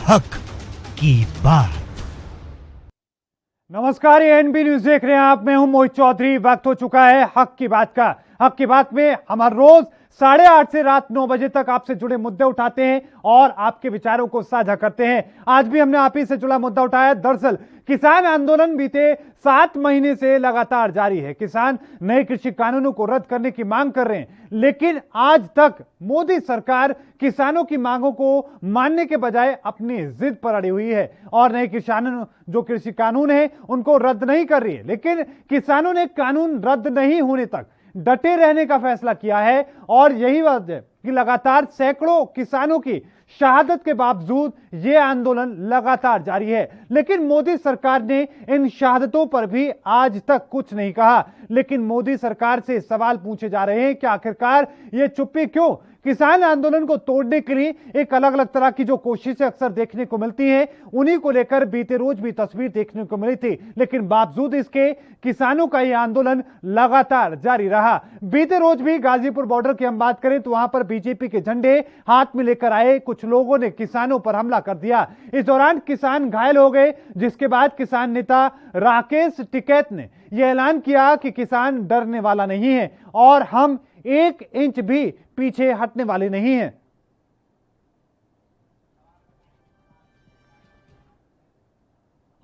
हक की बात। नमस्कार, ये एनबी न्यूज देख रहे हैं आप। मैं हूं मोहित चौधरी। वक्त हो चुका है हक की बात का। हक की बात में हम हर रोज 8:30 से रात 9 बजे तक आपसे जुड़े मुद्दे उठाते हैं और आपके विचारों को साझा करते हैं। आज भी हमने आप ही से जुड़ा मुद्दा उठाया। दरअसल किसान आंदोलन बीते 7 महीने से लगातार जारी है। किसान नए कृषि कानूनों को रद्द करने की मांग कर रहे हैं, लेकिन आज तक मोदी सरकार किसानों की मांगों को मानने के बजाय अपनी जिद पर अड़ी हुई है और नए किसान जो कृषि कानून है उनको रद्द नहीं कर रही है। लेकिन किसानों ने कानून रद्द नहीं होने तक डटे रहने का फैसला किया है और यही वजह है कि लगातार सैकड़ों किसानों की शहादत के बावजूद यह आंदोलन लगातार जारी है। लेकिन मोदी सरकार ने इन शहादतों पर भी आज तक कुछ नहीं कहा। लेकिन मोदी सरकार से सवाल पूछे जा रहे हैं कि आखिरकार यह चुप्पी क्यों? किसान आंदोलन को तोड़ने के लिए एक अलग अलग तरह की जो कोशिशें अक्सर देखने को मिलती हैं, उन्हीं को लेकर बीते रोज भी तस्वीर देखने को मिली थी। लेकिन बावजूद इसके किसानों का यह आंदोलन लगातार जारी रहा। बीते रोज भी गाजीपुर बॉर्डर की हम बात करें तो वहां पर बीजेपी के झंडे हाथ में लेकर आए कुछ लोगों ने किसानों पर हमला कर दिया। इस दौरान किसान घायल हो गए, जिसके बाद किसान नेता राकेश टिकैत ने यह ऐलान किया कि किसान डरने वाला नहीं है और हम 1 इंच भी पीछे हटने वाले नहीं हैं।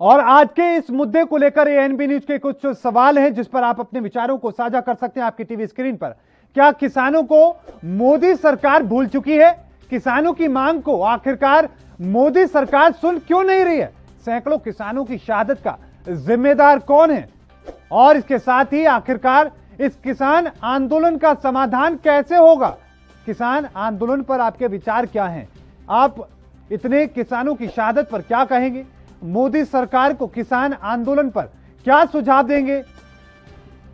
और आज के इस मुद्दे को लेकर एएनबी न्यूज के कुछ सवाल हैं जिस पर आप अपने विचारों को साझा कर सकते हैं आपकी टीवी स्क्रीन पर। क्या किसानों को मोदी सरकार भूल चुकी है? किसानों की मांग को आखिरकार मोदी सरकार सुन क्यों नहीं रही है? सैकड़ों किसानों की शहादत का जिम्मेदार कौन है? और इसके साथ ही आखिरकार इस किसान आंदोलन का समाधान कैसे होगा? किसान आंदोलन पर आपके विचार क्या हैं? आप इतने किसानों की शहादत पर क्या कहेंगे? मोदी सरकार को किसान आंदोलन पर क्या सुझाव देंगे?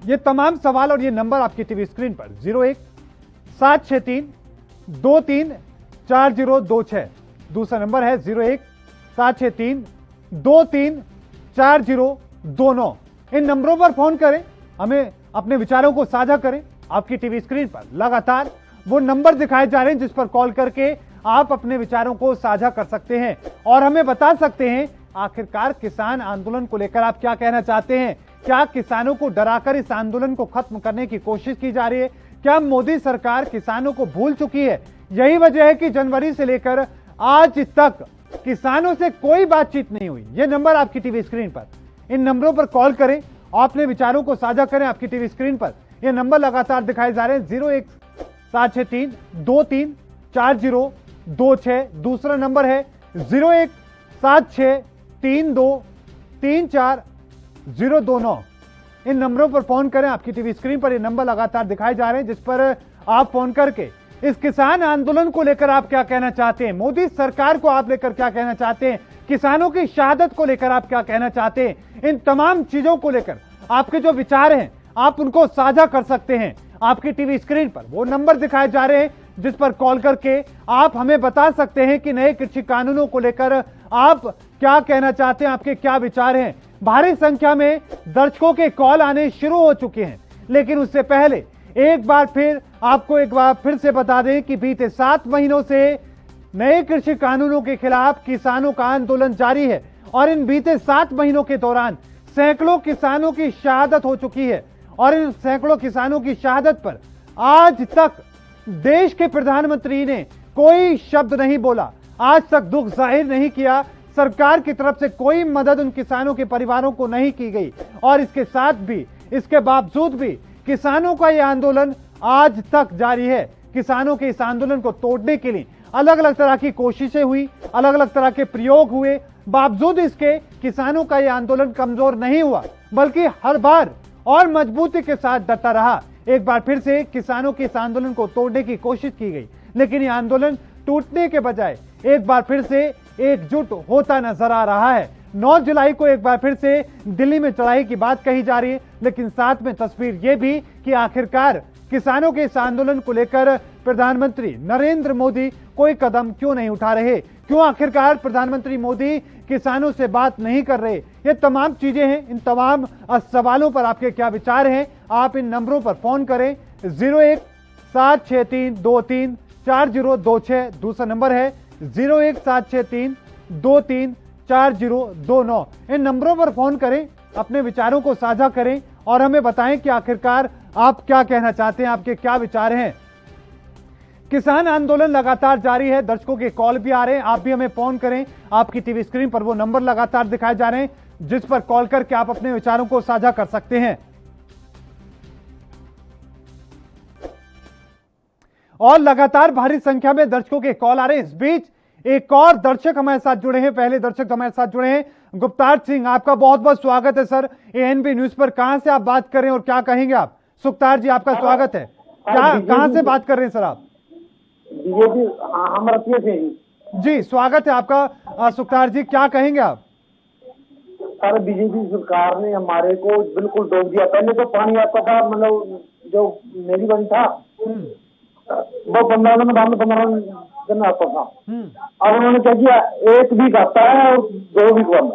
ये तमाम सवाल और ये नंबर आपकी टीवी स्क्रीन पर 01-763-234026, दूसरा नंबर है 01-763-234029। इन नंबरों पर फोन करें, हमें अपने विचारों को साझा करें। आपकी टीवी स्क्रीन पर लगातार वो नंबर दिखाए जा रहे हैं जिस पर कॉल करके आप अपने विचारों को साझा कर सकते हैं और हमें बता सकते हैं आखिरकार किसान आंदोलन को लेकर आप क्या कहना चाहते हैं। क्या किसानों को डराकर इस आंदोलन को खत्म करने की कोशिश की जा रही है? क्या मोदी सरकार किसानों को भूल चुकी है? यही वजह है कि जनवरी से लेकर आज तक किसानों से कोई बातचीत नहीं हुई। यह नंबर आपकी टीवी स्क्रीन पर, इन नंबरों पर कॉल करें और अपने विचारों को साझा करें। आपकी टीवी स्क्रीन पर यह नंबर लगातार दिखाए जा रहे हैं 01-763-234026, दूसरा नंबर है 01-763-234029। इन नंबरों पर फोन करें। आपकी टीवी स्क्रीन पर ये नंबर लगातार दिखाए जा रहे हैं जिस पर आप फोन करके इस किसान आंदोलन को लेकर आप क्या कहना चाहते हैं, मोदी सरकार को आप लेकर क्या कहना चाहते हैं, किसानों की शहादत को लेकर आप क्या कहना चाहते हैं, इन तमाम चीजों को लेकर आपके जो विचार हैं आप उनको साझा कर सकते हैं। आपकी टीवी स्क्रीन पर वो नंबर दिखाए जा रहे हैं जिस पर कॉल करके आप हमें बता सकते हैं कि नए कृषि कानूनों को लेकर आप क्या कहना चाहते हैं, आपके क्या विचार हैं। भारी संख्या में दर्शकों के कॉल आने शुरू हो चुके हैं, लेकिन उससे पहले एक बार फिर से बता दें कि बीते 7 महीनों से नए कृषि कानूनों के खिलाफ किसानों का आंदोलन जारी है और इन बीते 7 महीनों के दौरान सैकड़ों किसानों की शहादत हो चुकी है और इन सैकड़ों किसानों की शहादत पर आज तक देश के प्रधानमंत्री ने कोई शब्द नहीं बोला, आज तक दुख जाहिर नहीं किया। सरकार की तरफ से कोई मदद उन किसानों के परिवारों को नहीं की गई और इसके बावजूद भी किसानों का यह आंदोलन आज तक जारी है। किसानों के इस आंदोलन को तोड़ने के लिए अलग अलग तरह की कोशिशें हुई, अलग अलग तरह के प्रयोग हुए, बावजूद इसके किसानों का यह आंदोलन कमजोर नहीं हुआ बल्कि हर बार और मजबूती के साथ डटा रहा। एक बार फिर से किसानों के इस आंदोलन को तोड़ने की कोशिश की गई, लेकिन यह आंदोलन टूटने के बजाय एक बार फिर से एकजुट होता नजर आ रहा है। 9 जुलाई को एक बार फिर से दिल्ली में चढ़ाई की बात कही जा रही है, लेकिन साथ में तस्वीर यह भी कि आखिरकार किसानों के इस आंदोलन को लेकर प्रधानमंत्री नरेंद्र मोदी कोई कदम क्यों नहीं उठा रहे, क्यों आखिरकार प्रधानमंत्री मोदी किसानों से बात नहीं कर रहे। ये तमाम चीजें हैं, इन तमाम सवालों पर आपके क्या विचार हैं, आप इन नंबरों पर फोन करें। 01-763-234026, दूसरा नंबर है 01-763 234029। इन नंबरों पर फोन करें, अपने विचारों को साझा करें और हमें बताएं कि आखिरकार आप क्या कहना चाहते हैं, आपके क्या विचार हैं। किसान आंदोलन लगातार जारी है, दर्शकों के कॉल भी आ रहे हैं, आप भी हमें फोन करें। आपकी टीवी स्क्रीन पर वो नंबर लगातार दिखाए जा रहे हैं जिस पर कॉल करके आप अपने विचारों को साझा कर सकते हैं। और लगातार भारी संख्या में दर्शकों के कॉल आ रहे हैं। इस बीच एक और दर्शक हमारे साथ जुड़े हैं, पहले दर्शक हमारे साथ जुड़े हैं गुप्तार सिंह। आपका बहुत बहुत स्वागत है सर एएनबी न्यूज पर। कहां से आप बात कर रहे हैं और क्या कहेंगे आप? सुखतार जी आपका स्वागत है। क्या कहां से बात कर रहे हैं सर आप? बीजेपी हम रतिया से जी स्वागत है आपका सुखतार जी, क्या कहेंगे आप? सर बीजेपी सरकार ने हमारे को बिल्कुल डूब दिया। पहले तो पानी आता था, मतलब जो मेरी बन था वो 15 दिन बाद में 15 दिन आता था। अब उन्होंने क्या किया, एक वीक आता है और 2 वीक बंद।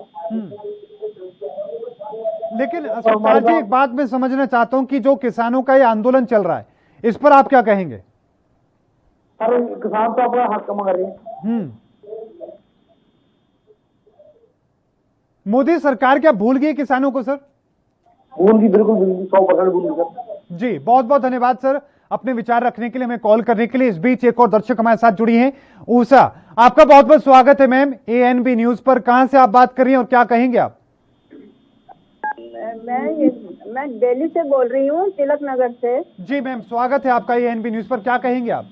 लेकिन सुखतार जी एक बात मैं समझना चाहता हूं कि जो किसानों का ये आंदोलन चल रहा है इस पर आप क्या कहेंगे? सर किसान तो अपना हक मांग रहे हैं। मोदी सरकार क्या भूल गई किसानों को सर? भूल की, बिल्कुल 100% भूल सर। जी बहुत बहुत धन्यवाद सर अपने विचार रखने के लिए, हमें कॉल करने के लिए। इस बीच एक और दर्शक हमारे साथ जुड़ी हैं, उषा। आपका बहुत बहुत स्वागत है मैम एएनबी न्यूज पर। कहां से आप बात कर रही हैं और क्या कहेंगे आप? मैं दिल्ली से बोल रही हूँ, तिलक नगर से। जी मैम स्वागत है आपका एएनबी न्यूज पर। क्या कहेंगे आप?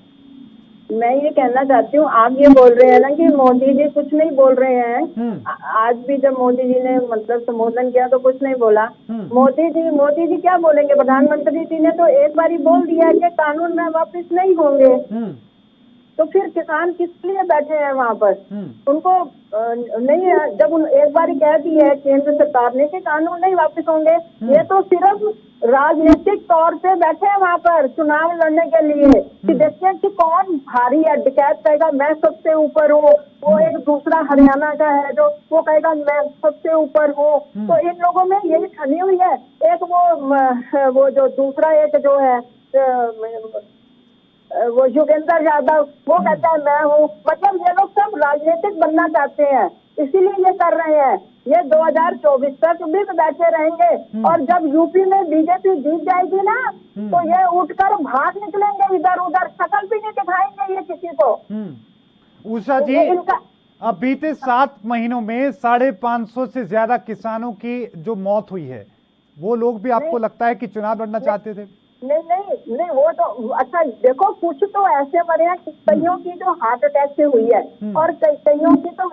मैं ये कहना चाहती हूँ, आप ये बोल रहे हैं ना कि मोदी जी कुछ नहीं बोल रहे हैं। आज भी जब मोदी जी ने मतलब संबोधन किया तो कुछ नहीं बोला। मोदी जी क्या बोलेंगे? प्रधानमंत्री जी ने तो एक बार ही बोल दिया कि कानून में वापस नहीं होंगे। तो फिर किसान किस लिए बैठे हैं वहाँ पर? उनको नहीं है, जब एक बार ही कह दी है केंद्र सरकार ने कि कानून नहीं वापस होंगे। ये तो सिर्फ राजनीतिक तौर पे बैठे हैं वहाँ पर चुनाव लड़ने के लिए कि देखते हैं कि कौन भारी है। डकैत कहेगा मैं सबसे ऊपर हूँ, वो एक दूसरा हरियाणा का है जो वो कहेगा मैं सबसे ऊपर हूँ। तो इन लोगों में यही ठनी हुई है। एक वो जो दूसरा एक जो है वो योगेंद्र यादव, वो कहता है मैं हूँ। मतलब ये लोग सब राजनीतिक बनना चाहते हैं, इसीलिए ये कर रहे हैं। ये 2024 तक भी बैठे रहेंगे और जब यूपी में बीजेपी जीत जाएगी ना तो ये उठकर भाग निकलेंगे इधर उधर, शकल भी नहीं दिखाएंगे ये किसी को। उषा जी अब बीते 7 महीनों में 550 से ज्यादा किसानों की जो मौत हुई है, वो लोग भी आपको लगता है कि चुनाव लड़ना चाहते थे? नहीं वो तो अच्छा देखो, कुछ तो ऐसे मरे हैं, कईयों की जो हार्ट अटैक से हुई है और कईयों की तो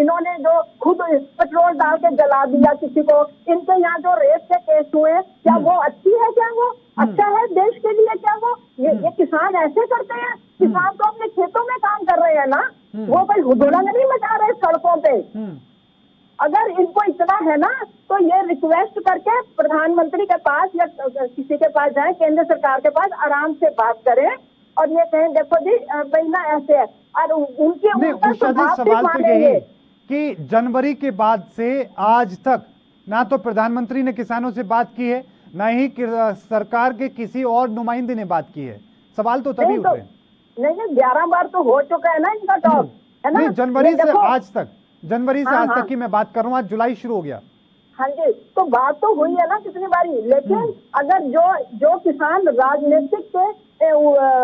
इन्होंने जो खुद पेट्रोल डाल के जला दिया किसी को। इनके यहाँ जो रेप के केस हुए, क्या वो अच्छी है? क्या वो अच्छा है देश के लिए? क्या वो ये किसान ऐसे करते हैं? किसान तो अपने खेतों में काम कर रहे हैं ना, वो कोई हुड़दंग नहीं मचा रहे सड़कों पे। अगर इनको इतना है ना तो ये रिक्वेस्ट करके प्रधानमंत्री के पास या किसी के पास जाएं, केंद्र सरकार के पास आराम से बात करें और ये कहें देखो जी भाई ना ऐसे है। और उनके ऊपर सवाल तो यही कि जनवरी के बाद से आज तक ना तो प्रधानमंत्री ने किसानों से बात की है, ना ही सरकार के किसी और नुमाइंदे ने बात की है। सवाल तो तभी उठे। नहीं 11 बार तो हो चुका है ना इनका टॉक, है ना? जनवरी से आज तक, जनवरी से आज तक की मैं बात कर रहा हूँ, आज जुलाई शुरू हो गया। हाँ जी, तो बात तो हुई है ना कितनी बारी। लेकिन अगर जो किसान राजनीतिक के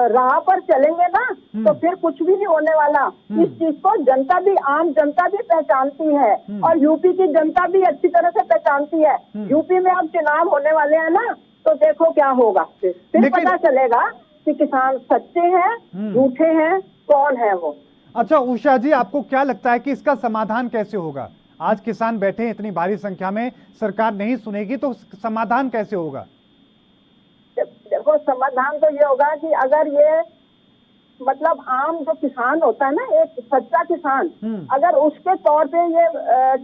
राह पर चलेंगे ना तो फिर कुछ भी नहीं होने वाला। इस चीज को जनता भी, आम जनता भी पहचानती है और यूपी की जनता भी अच्छी तरह से पहचानती है। यूपी में अब चुनाव होने वाले हैं ना, तो देखो क्या होगा। फिर पता चलेगा कि किसान सच्चे हैं झूठे हैं, कौन है वो। अच्छा उषा जी, आपको क्या लगता है कि इसका समाधान कैसे होगा? आज किसान बैठे हैं इतनी भारी संख्या में, सरकार नहीं सुनेगी तो समाधान कैसे होगा? देखो समाधान तो ये होगा कि अगर ये मतलब आम जो किसान होता है ना, एक सच्चा किसान, अगर उसके तौर पे ये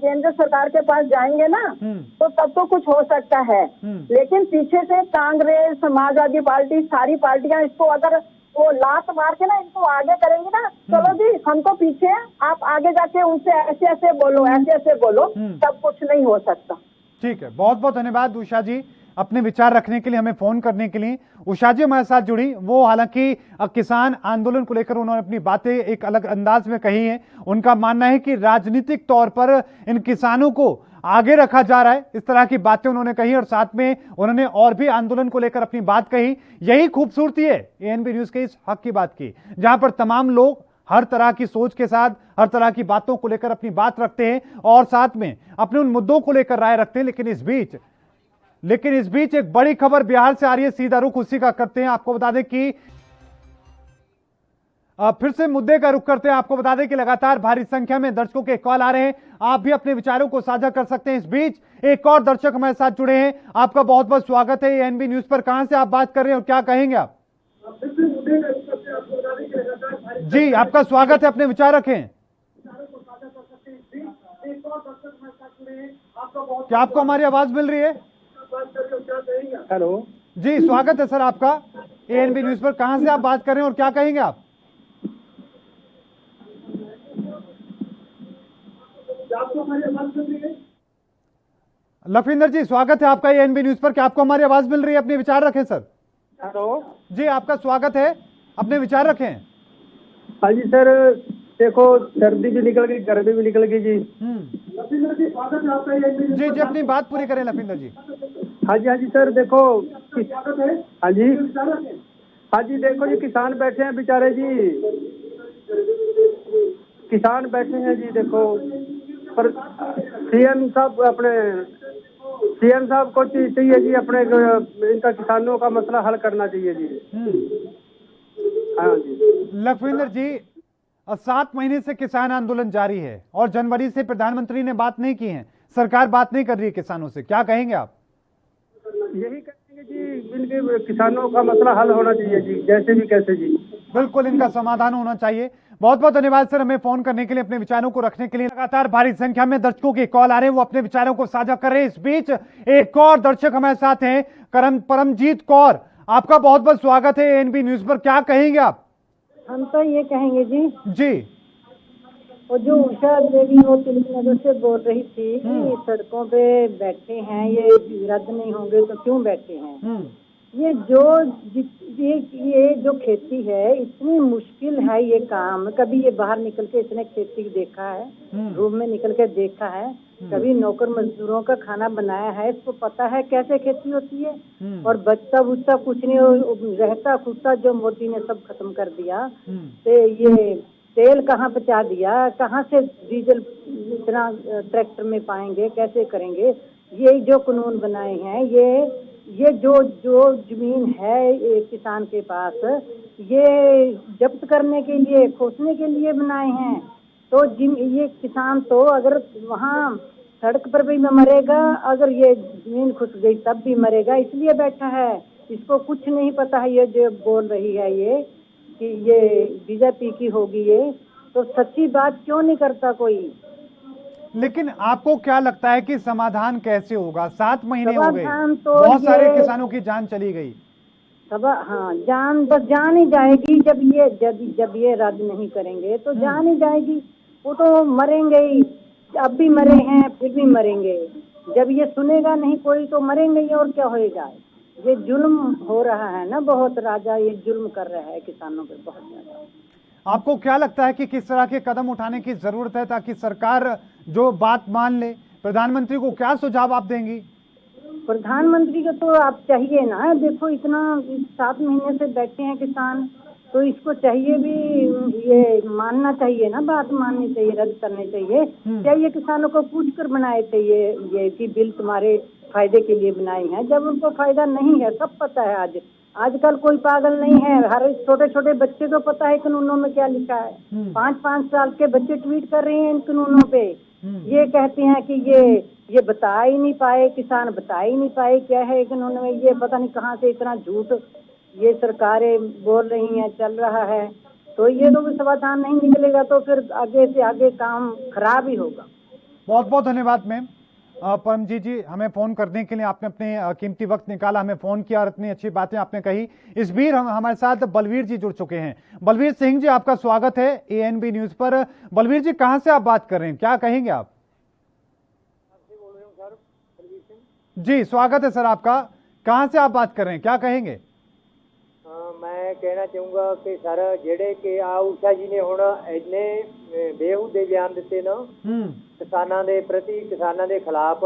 केंद्र सरकार के पास जाएंगे ना तो तब तो कुछ हो सकता है। लेकिन पीछे से कांग्रेस, समाजवादी पार्टी, सारी पार्टियां इसको अगर वो लात मार के ना इनको आगे करेंगे ना, चलो जी हम तो पीछे हैं, आप आगे जाके उनसे ऐसे ऐसे बोलो, ऐसे ऐसे बोलो, तब कुछ नहीं हो सकता। ठीक है, बहुत बहुत धन्यवाद उषा जी अपने विचार रखने के लिए, हमें फोन करने के लिए। उषा जी हमारे साथ जुड़ी, वो हालांकि किसान आंदोलन को लेकर उन्होंने अपनी बातें एक अलग अंदाज में कही है। उनका मानना है कि राजनीतिक तौर पर इन किसानों को आगे रखा जा रहा है, इस तरह की बातें उन्होंने कही और साथ में उन्होंने और भी आंदोलन को लेकर अपनी बात कही। यही खूबसूरती है एएनबी न्यूज के इस हक की बात की, जहां पर तमाम लोग हर तरह की सोच के साथ हर तरह की बातों को लेकर अपनी बात रखते हैं और साथ में अपने उन मुद्दों को लेकर राय रखते हैं। लेकिन इस बीच एक बड़ी खबर बिहार से आ रही है, सीधा रुख उसी का करते हैं। आपको बता दें कि फिर से मुद्दे का रुख करते हैं। आपको बता दें कि लगातार भारी संख्या में दर्शकों के कॉल आ रहे हैं, आप भी अपने विचारों को साझा कर सकते हैं। इस बीच एक और दर्शक हमारे साथ जुड़े हैं, आपका बहुत बहुत स्वागत है एएनबी न्यूज पर। कहां से आप बात कर रहे हैं और क्या कहेंगे आप? जी, आपका स्वागत है, अपने विचार रखें। क्या आपको हमारी आवाज मिल रही है? हेलो जी, स्वागत है सर आपका एएनबी न्यूज पर। कहां से आप बात कर रहे हैं और क्या कहेंगे आप? लखविंदर जी, स्वागत है आपका एएनबी न्यूज पर। क्या आपको हमारी आवाज मिल रही है? अपने विचार रखें सर। हेलो जी, आपका स्वागत है, अपने विचार रखें। हाँ जी सर, देखो सर्दी भी निकल गई, गर्मी भी निकल गई जी। जी जी, अपनी बात पूरी करें लखविंदर जी। हाँ जी सर, देखो हाँ जी देखो जी, किसान बैठे हैं बेचारे जी, किसान बैठे हैं जी। देखो पर सीएम साहब को चाहिए जी, अपने इनका किसानों का मसला हल करना चाहिए जी। हाँ जी लखविंदर जी, 7 महीने से किसान आंदोलन जारी है और जनवरी से प्रधानमंत्री ने बात नहीं की है, सरकार बात नहीं कर रही है किसानों से, क्या कहेंगे आप? यही कहेंगे जी, इनके किसानों का मसला हल होना चाहिए जी, जैसे भी कैसे जी। बिल्कुल, इनका समाधान होना चाहिए। बहुत बहुत धन्यवाद सर, हमें फोन करने के लिए, अपने विचारों को रखने के लिए। लगातार भारी संख्या में दर्शकों के कॉल आ रहे हैं, वो अपने विचारों को साझा कर रहे हैं। इस बीच एक और दर्शक हमारे साथ हैं, परमजीत कौर, आपका बहुत बहुत स्वागत है एएनबी न्यूज पर। क्या कहेंगे आप? हम तो ये कहेंगे जी, जी, वो जो उषा देवी वो तिलकनगर से बोल रही थी कि सड़कों पे बैठे हैं, ये रद्द नहीं होंगे तो क्यों बैठे हैं। ये जो खेती है, इतनी मुश्किल है ये काम। कभी ये बाहर निकल के इसने खेती देखा है, रूम में निकल के देखा है, कभी नौकर मजदूरों का खाना बनाया है, इसको पता है कैसे खेती होती है। और बचता बुचता कुछ नहीं, रहता खुदता जो मोदी ने सब खत्म कर दिया। तो ये तेल कहाँ बचा दिया, कहाँ से डीजल इतना ट्रैक्टर में पाएंगे, कैसे करेंगे। ये जो कानून बनाए हैं, ये जो जमीन है किसान के पास, ये जब्त करने के लिए, खोसने के लिए बनाए हैं। तो ये किसान तो अगर वहाँ सड़क पर भी मरेगा, अगर ये जमीन खुस गई तब भी मरेगा, इसलिए बैठा है। इसको कुछ नहीं पता है, ये जो बोल रही है ये कि ये बीजेपी की होगी, ये तो सच्ची बात क्यों नहीं करता कोई। लेकिन आपको क्या लगता है कि समाधान कैसे होगा? 7 महीने हो गए, तो बहुत सारे किसानों की जान चली गई। हाँ, जान ही जाएगी। जब ये रद्द नहीं करेंगे तो जान ही जाएगी। वो तो मरेंगे ही, अब भी मरे हैं, फिर भी मरेंगे। जब ये सुनेगा नहीं कोई तो मरेंगे ही, और क्या होएगा। ये जुल्म हो रहा है ना, बहुत राजा ये जुल्म कर रहा है किसानों पे बहुत ज्यादा। आपको क्या लगता है कि किस तरह के कदम उठाने की जरूरत है ताकि सरकार जो बात मान ले? प्रधानमंत्री को क्या सुझाव आप देंगी? प्रधानमंत्री को तो आप चाहिए ना, देखो इतना 7 महीने से बैठे हैं किसान, तो इसको चाहिए भी ये मानना चाहिए ना, बात माननी चाहिए, रद्द करनी चाहिए। चाहिए किसानों को पूछ कर बनाए थे ये कि बिल तुम्हारे फायदे के लिए बनाए हैं, जब उनको फायदा नहीं है। सब पता है, आजकल कोई पागल नहीं है, हर छोटे छोटे बच्चे को पता है कानूनों में क्या लिखा है। 5-5 साल के बच्चे ट्वीट कर रहे हैं इन कानूनों पे। ये कहते हैं कि ये बता ही नहीं पाए, किसान बता ही नहीं पाए क्या है कानून में। ये पता नहीं कहाँ से इतना झूठ ये सरकारें बोल रही हैं, चल रहा है। तो ये तो समाधान नहीं निकलेगा तो फिर आगे से आगे काम खराब ही होगा। बहुत बहुत धन्यवाद मैम। परमजीत जी, हमें फोन करने के लिए आपने अपने कीमती वक्त निकाला, हमें फोन किया और इतनी अच्छी बातें आपने कही। इस बीच हमारे साथ बलवीर जी जुड़ चुके हैं। बलवीर सिंह जी, आपका स्वागत है एएनबी न्यूज पर। बलवीर जी, कहां से आप बात कर रहे हैं, क्या कहेंगे आप? जी, स्वागत है सर आपका। कहां से आप बात कर रहे हैं, क्या कहेंगे? मैं कहना चाहूंगा कि सर ਜਿਹੜੇ ਕਿ ਊਸ਼ਾ ਜੀ ਨੇ ਹੁਣ ਇੰਨੇ ਬੇਹੂਦੇ ਬਿਆਨ ਦਿੱਤੇ ਨਾ ਕਿਸਾਨਾਂ ਦੇ ਪ੍ਰਤੀ, ਕਿਸਾਨਾਂ ਦੇ ਖਿਲਾਫ,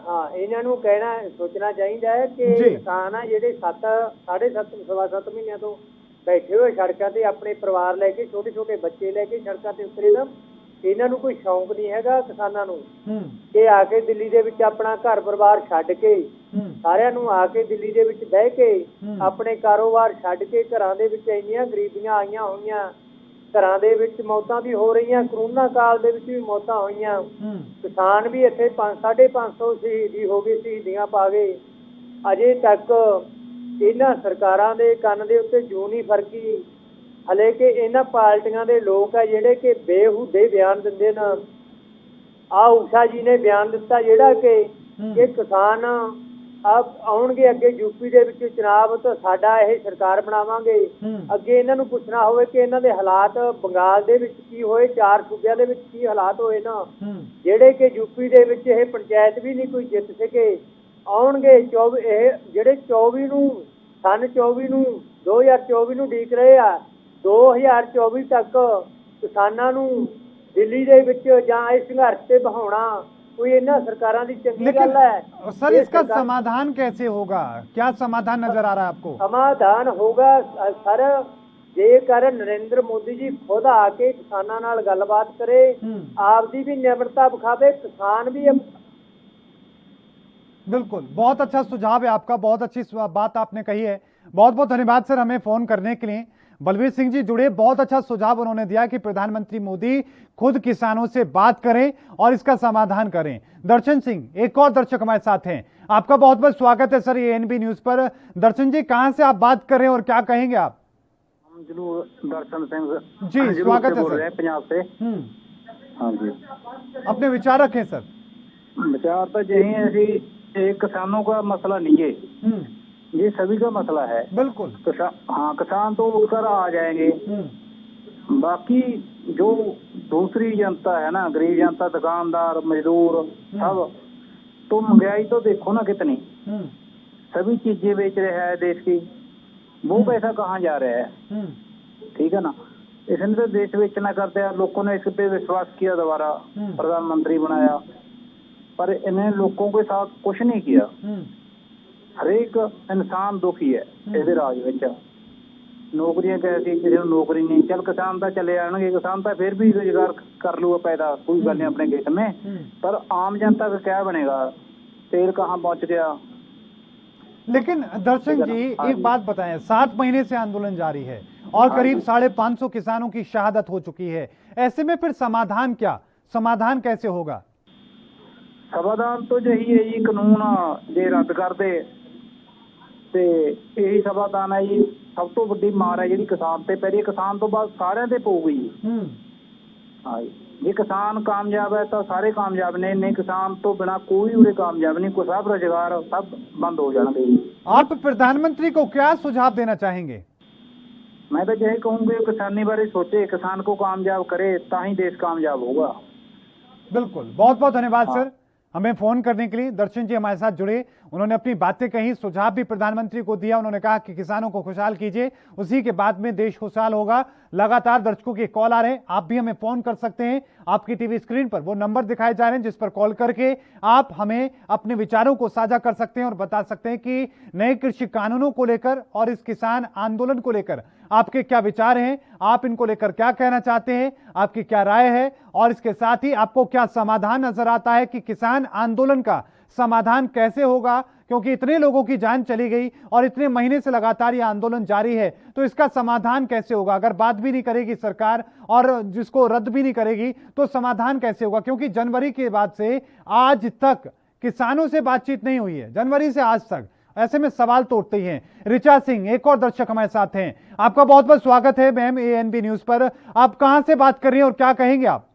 ਹਾਂ ਇਹਨਾਂ ਨੂੰ ਕਹਿਣਾ ਸੋਚਣਾ ਚਾਹੀਦਾ ਹੈ ਕਿ ਕਿਸਾਨ ਆ ਜਿਹੜੇ 7.5 ਸਵਾ 7 ਮਹੀਨਿਆਂ ਤੋਂ ਬੈਠੇ ਹੋਏ ਸੜਕਾਂ ਤੇ ਆਪਣੇ ਪਰਿਵਾਰ ਲੈ ਕੇ, ਛੋਟੇ ਛੋਟੇ ਬੱਚੇ ਲੈ ਕੇ ਸੜਕਾਂ ਤੇ ਉਤਰੇ ਨਾ, ਇਹਨਾਂ ਨੂੰ ਕੋਈ ਸ਼ੌਂਕ ਨਹੀਂ ਹੈਗਾ ਕਿਸਾਨਾਂ ਨੂੰ ਕਿ ਆ ਕੇ ਦਿੱਲੀ ਦੇ ਵਿੱਚ ਆਪਣਾ ਘਰ ਪਰਿਵਾਰ ਛੱਡ ਕੇ, ਸਾਰਿਆਂ ਨੂੰ ਆ ਕੇ ਦਿੱਲੀ ਦੇ ਵਿੱਚ ਬਹਿ ਕੇ ਆਪਣੇ ਕਾਰੋਬਾਰ ਛੱਡ ਕੇ, ਘਰਾਂ ਦੇ ਵਿੱਚ ਇੰਨੀਆਂ ਗਰੀਬੀਆਂ ਆਈਆਂ ਹੋਈਆਂ, ਘਰਾਂ ਦੇ ਵਿੱਚ ਮੌਤਾਂ ਵੀ ਹੋ ਰਹੀਆਂ, ਕਰੋਨਾ ਕਾਲ ਦੇ ਵਿੱਚ ਵੀ ਮੌਤਾਂ ਹੋਈਆਂ, ਕਿਸਾਨ ਵੀ ਇੱਥੇ 550 ਸ਼ਹੀਦੀ ਹੋ ਗਏ, ਸ਼ਹੀਦੀਆਂ ਪਾ ਗਏ, ਅਜੇ ਤੱਕ ਇਹਨਾਂ ਸਰਕਾਰਾਂ ਦੇ ਕੰਨ ਦੇ ਉੱਤੇ ਜੂੰ ਨਹੀਂ ਫਰਕੀ। ਹਲੇ ਕਿ ਇਹਨਾਂ ਪਾਰਟੀਆਂ ਦੇ ਲੋਕ ਆ ਜਿਹੜੇ ਕਿ ਬੇਹੂਦੇ ਬਿਆਨ ਦਿੰਦੇ ਨੇ। ਊਸ਼ਾ ਜੀ ਨੇ ਬਿਆਨ ਦਿੱਤਾ ਜਿਹੜਾ ਕਿ ਕਿਸਾਨ ਆਉਣਗੇ ਅੱਗੇ ਯੂਪੀ ਦੇ ਵਿੱਚ ਚੁਣਾਵ ਤਾਂ ਸਾਡਾ ਇਹ ਸਰਕਾਰ ਬਣਾਵਾਂਗੇ। ਅੱਗੇ ਇਹਨਾਂ ਨੂੰ ਪੁੱਛਣਾ ਹੋਵੇ ਕਿ ਇਹਨਾਂ ਦੇ ਹਾਲਾਤ ਬੰਗਾਲ ਦੇ ਵਿੱਚ ਕੀ ਹੋਏ, 4 ਸੂਬਿਆਂ ਦੇ ਵਿੱਚ ਕੀ ਹਾਲਾਤ ਹੋਏ ਨਾ, ਜਿਹੜੇ ਕਿ ਯੂਪੀ ਦੇ ਵਿੱਚ ਇਹ ਪੰਚਾਇਤ ਵੀ ਨਹੀਂ ਕੋਈ ਜਿੱਤ ਸਕੇ। ਆਉਣਗੇ 24 ਇਹ ਜਿਹੜੇ 24 ਨੂੰ ਸਨ 24 ਨੂੰ 2024 ਨੂੰ ਉਡੀਕ ਰਹੇ ਆ, 2024 ਤੱਕ ਕਿਸਾਨਾਂ ਨੂੰ ਦਿੱਲੀ ਦੇ ਵਿੱਚ ਜਾਂ ਇਸ ਸੰਘਰਸ਼ ਤੇ ਬਹਾਉਣਾ कोई इन्ना सरकारां दी चंगी गल है। सर इसका समाधान कैसे होगा, क्या समाधान नजर आ रहा है आपको? समाधान होगा सर जेकर नरेंद्र मोदी जी खुद आके किसानां नाल गलबात करे, आपदी भी निम्रता दिखावे, किसान भी। बिल्कुल, बहुत अच्छा सुझाव है आपका, बहुत अच्छी बात आपने कही है। बहुत बहुत धन्यवाद सर हमें फोन करने के लिए। बलवीर सिंह जी जुड़े, बहुत अच्छा सुझाव उन्होंने दिया कि प्रधानमंत्री मोदी खुद किसानों से बात करें और इसका समाधान करें। दर्शन सिंह, एक और दर्शक हमारे साथ हैं, आपका बहुत बहुत स्वागत है सर एएनबी न्यूज पर। दर्शन जी, कहां से आप बात कर रहे हैं और क्या कहेंगे आप? दर्शन सिंह जी, स्वागत है सर। पंजाब से। हाँ जी, अपने विचार रखें सर। विचार तो यही है, एक किसानों का मसला नहीं है, ये सभी का मसला है। बिल्कुल। किसान तो उठकर आ जाएंगे, बाकी जो दूसरी जनता है ना, गरीब जनता, दुकानदार, मजदूर, सब तो महंगाई तो देखो ना कितनी, सभी चीजें बेच रहे हैं देश की, वो पैसा कहाँ जा रहा है? ठीक है ना, इसने तो देश बेचना करते हैं। लोगों ने इस पे विश्वास किया, दोबारा प्रधानमंत्री बनाया, पर इन्हें लोगों के साथ कुछ नहीं किया। हरेक इंसान दुखी है इस राज विच। नौकरियां कैसी, किसी को नौकरी नहीं, चल किसान तो चले आएंगे, किसान तो फिर भी रोजगार कर लूगा पैदा, कोई गल नहीं अपने खेत में, पर आम जनता का क्या बनेगा? तेल कहाँ पहुंच गया? लेकिन दर्शन जी एक बात बताएं, 7 महीने से आंदोलन जारी है और करीब 550 किसानों की शहादत हो चुकी है, ऐसे में फिर समाधान क्या, समाधान कैसे होगा? समाधान तो यही है जी, कानून जे रद्द कर दे ते यही समाधान है जी। सब तो बड़ी मार है जी किसान ते, पहले किसान तो बाद सारे ते पऊगी। हाँ, जे किसान कामयाब है तो सारे कामयाब ने, नहीं किसान तो बिना कोई उरे कामयाब नहीं, कोई सब रोजगार सब बंद हो जाएंगे। आप प्रधानमंत्री को क्या सुझाव देना चाहेंगे? मैं तो यही कहूँगी किसानी बारे सोचे, किसान को कामयाब करे, ताही देश कामयाब होगा। बिल्कुल, बहुत बहुत धन्यवाद सर हमें फोन करने के लिए। दर्शन जी हमारे साथ जुड़े, उन्होंने अपनी बातें कही, सुझाव भी प्रधानमंत्री को दिया। उन्होंने कहा कि किसानों को खुशहाल कीजिए, उसी के बाद में देश खुशहाल होगा। लगातार दर्शकों के कॉल आ रहे हैं, आप भी हमें फोन कर सकते हैं। आपकी टीवी स्क्रीन पर वो नंबर दिखाए जा रहे हैं जिस पर कॉल करके आप हमें अपने विचारों को साझा कर सकते हैं और बता सकते हैं कि नए कृषि कानूनों को लेकर और इस किसान आंदोलन को लेकर आपके क्या विचार हैं, आप इनको लेकर क्या कहना चाहते हैं, आपकी क्या राय है, और इसके साथ ही आपको क्या समाधान नजर आता है कि किसान आंदोलन का समाधान कैसे होगा, क्योंकि इतने लोगों की जान चली गई और इतने महीने से लगातार यह आंदोलन जारी है, तो इसका समाधान कैसे होगा? अगर बात भी नहीं करेगी सरकार और जिसको रद्द भी नहीं करेगी तो समाधान कैसे होगा? क्योंकि जनवरी के बाद से आज तक किसानों से बातचीत नहीं हुई है, जनवरी से आज तक। ऐसे में सवाल तो उठते ही हैं। ऋचा सिंह, एक और दर्शक हमारे साथ हैं, आपका बहुत बहुत स्वागत है मैम एएनबी न्यूज पर। आप कहां से बात कर रही हैं और क्या कहेंगे आप?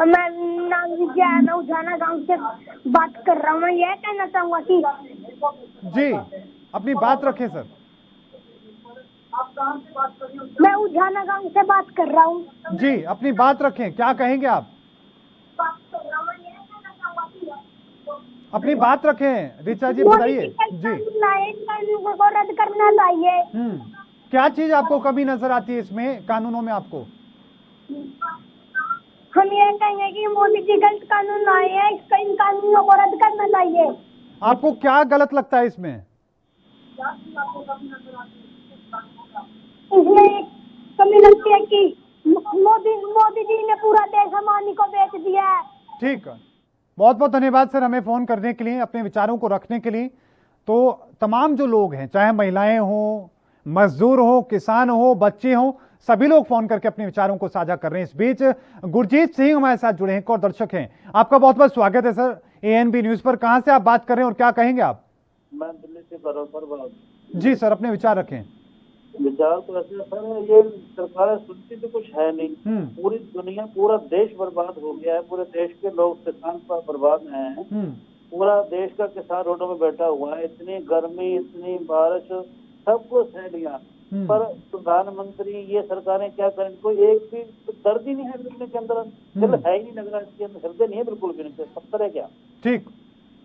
मैं नाम विजय है, मैं उजाना गांव से बात कर रहा हूँ। मैं यह कहना चाहूंगा कि जी अपनी बात रखें सर। मैं उजाना गांव से बात कर रहा हूँ। जी अपनी बात रखें, क्या कहेंगे आप? अपनी बात रखें ऋचा जी, बताइए जी। कानून को रद्द करना चाहिए। क्या चीज आपको कमी नजर आती है इसमें कानूनों में आपको? हम ये कहेंगे कि मोदी जी गलत कानून लाए हैं, इन कानूनों को रद्द करना चाहिए। आपको क्या गलत लगता है इसमें? इसमें कमी लगती है कि मोदी जी ने पूरा देश हमारी को बेच दिया है। ठीक है, बहुत बहुत धन्यवाद सर हमें फोन करने के लिए, अपने विचारों को रखने के लिए। तो तमाम जो लोग हैं, चाहे महिलाएं हो, मजदूर हो, किसान हो, बच्चे हो, सभी लोग फोन करके अपने विचारों को साझा कर रहे हैं। इस बीच गुरजीत सिंह हमारे साथ जुड़े हैं, एक और दर्शक हैं। आपका बहुत बहुत स्वागत है सर ANB न्यूज पर। कहां से आप बात कर रहे हैं और क्या कहेंगे आप? मैं दिल्ली से कर रहा हूँ। जी सर, अपने विचार रखें। विचार तो ऐसे सर, ये सरकार सुनती तो कुछ है नहीं। पूरी दुनिया, पूरा देश बर्बाद हो गया है। पूरे देश के लोग किसान पर बर्बाद हैं। पूरा देश का किसान रोडों में बैठा हुआ है। इतनी गर्मी, इतनी बारिश, सबको सह लिया, पर प्रधानमंत्री ये सरकारें क्या करें? कोई एक भी दर्द ही नहीं है दिल के अंदर, दिल है ही नहीं, लग रहा है इसके अंदर हृदय नहीं है बिल्कुल भी नहीं। पत्थर है क्या? ठीक,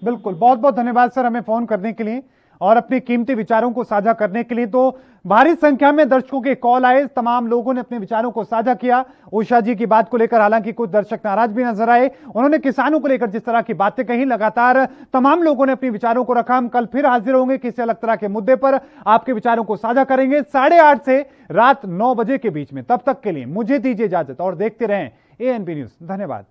बिल्कुल। बहुत बहुत धन्यवाद सर हमें फोन करने के लिए और अपने कीमती विचारों को साझा करने के लिए। तो भारी संख्या में दर्शकों के कॉल आए, तमाम लोगों ने अपने विचारों को साझा किया उषा जी की बात को लेकर। हालांकि कुछ दर्शक नाराज भी नजर आए, उन्होंने किसानों को लेकर जिस तरह की बातें कही, लगातार तमाम लोगों ने अपने विचारों को रखा। हम कल फिर हाजिर होंगे किसी अलग तरह के मुद्दे पर, आपके विचारों को साझा करेंगे 8:30 से रात 9 बजे के बीच में। तब तक के लिए मुझे दीजिए इजाजत और देखते रहें ANB न्यूज। धन्यवाद।